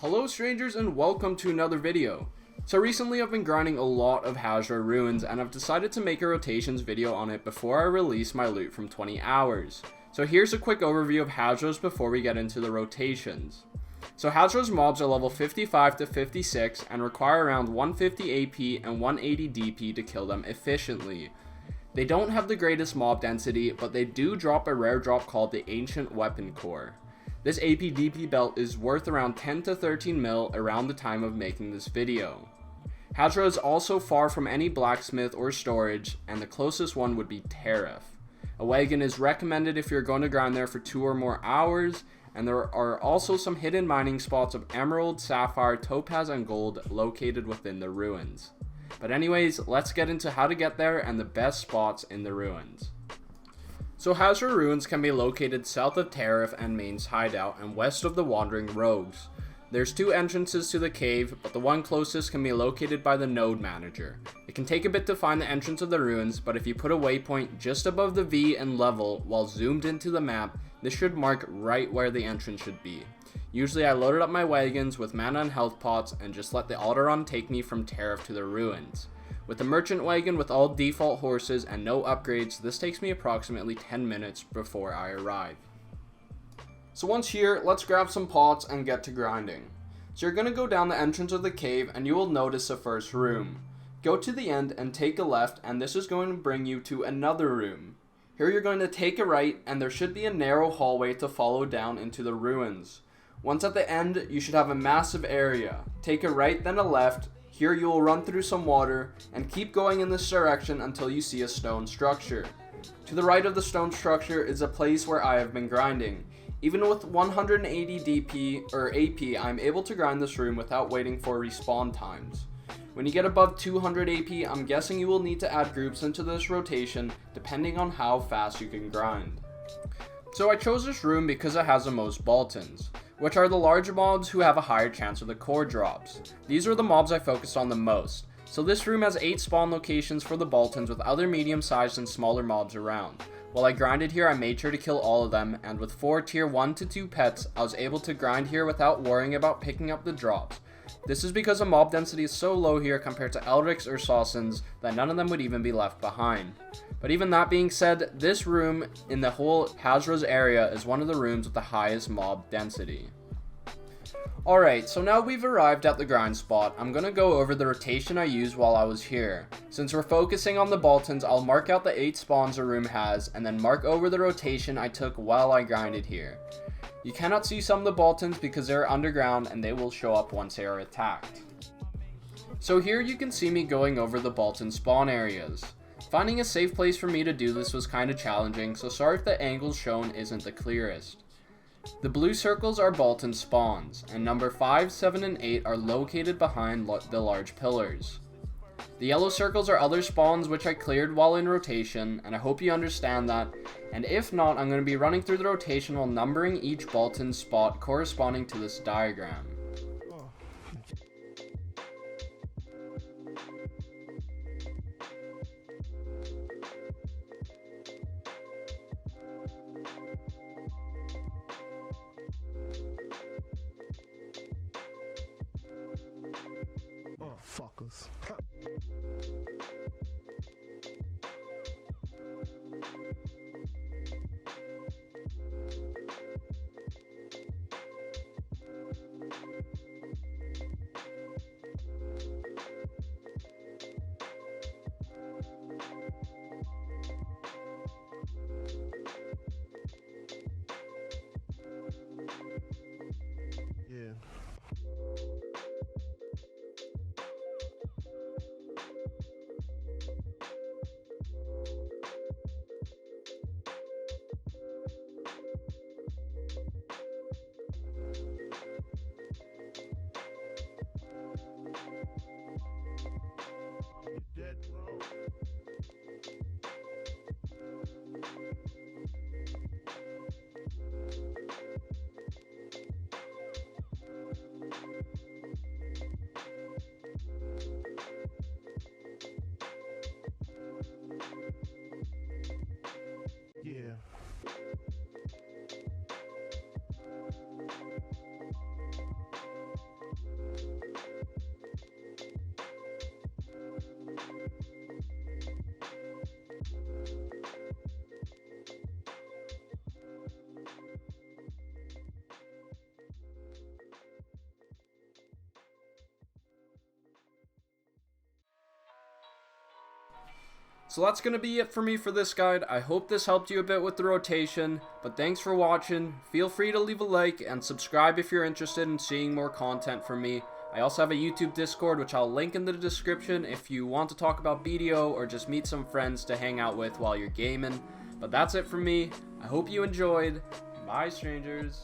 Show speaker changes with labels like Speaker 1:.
Speaker 1: Hello strangers and welcome to another video. So recently I've been grinding a lot of Hasrah ruins and I've decided to make a rotations video on it before I release my loot from 20 hours. So here's a quick overview of Hasrahs before we get into the rotations. So Hasrahs mobs are level 55 to 56 and require around 150 AP and 180 DP to kill them efficiently. They don't have the greatest mob density, but they do drop a rare drop called the Ancient Weapon Core. This AP DP belt is worth around 10 to 13 mil around the time of making this video. Hasrah is also far from any blacksmith or storage, and the closest one would be Tariff. A wagon is recommended if you're going to grind there for 2 or more hours, and there are also some hidden mining spots of emerald, sapphire, topaz, and gold located within the ruins. But anyways, let's get into how to get there and the best spots in the ruins. So Hasrah ruins can be located south of Tariff and Main's hideout and west of the Wandering Rogues. There's 2 entrances to the cave, but the one closest can be located by the node manager. It can take a bit to find the entrance of the ruins, but if you put a waypoint just above the V and level while zoomed into the map, this should mark right where the entrance should be. Usually I loaded up my wagons with mana and health pots and just let the auto-run take me from Tariff to the ruins. With the merchant wagon with all default horses and no upgrades, this takes me approximately 10 minutes before I arrive. So once here, let's grab some pots and get to grinding. So you're going to go down the entrance of the cave and you will notice the first room. Go to the end and take a left, and this is going to bring you to another room. Here you're going to take a right and there should be a narrow hallway to follow down into the ruins. Once at the end, you should have a massive area. Take a right then a left. Here you will run through some water and keep going in this direction until you see a stone structure. To the right of the stone structure is a place where I have been grinding. Even with 180 DP or AP, I'm able to grind this room without waiting for respawn times. When you get above 200 AP, I'm guessing you will need to add groups into this rotation depending on how fast you can grind. So I chose this room because it has the most Baltons, which are the larger mobs who have a higher chance of the core drops. These are the mobs I focused on the most. So this room has 8 spawn locations for the Baltons with other medium sized and smaller mobs around. While I grinded here, I made sure to kill all of them, and with 4 tier 1 to 2 pets, I was able to grind here without worrying about picking up the drops. This is because the mob density is so low here compared to Eldricks or Sawsons that none of them would even be left behind. But even that being said, this room in the whole Hasrahs area is one of the rooms with the highest mob density. Alright, so now we've arrived at the grind spot, I'm going to go over the rotation I used while I was here. Since we're focusing on the Baltons, I'll mark out the 8 spawns a room has, and then mark over the rotation I took while I grinded here. You cannot see some of the Baltons because they're underground and they will show up once they are attacked. So here you can see me going over the Balton spawn areas. Finding a safe place for me to do this was kinda challenging, so sorry if the angles shown isn't the clearest. The blue circles are Balton spawns, and number 5, 7, and 8 are located behind the large pillars. The yellow circles are other spawns which I cleared while in rotation, and I hope you understand that, and if not, I'm going to be running through the rotation while numbering each Balton spot corresponding to this diagram.
Speaker 2: Oh, fuckers. Yeah.
Speaker 1: So that's going to be it for me for this guide. I hope this helped you a bit with the rotation, but thanks for watching. Feel free to leave a like and subscribe if you're interested in seeing more content from me. I also have a YouTube Discord, which I'll link in the description if you want to talk about BDO or just meet some friends to hang out with while you're gaming. But that's it from me. I hope you enjoyed. Bye, strangers.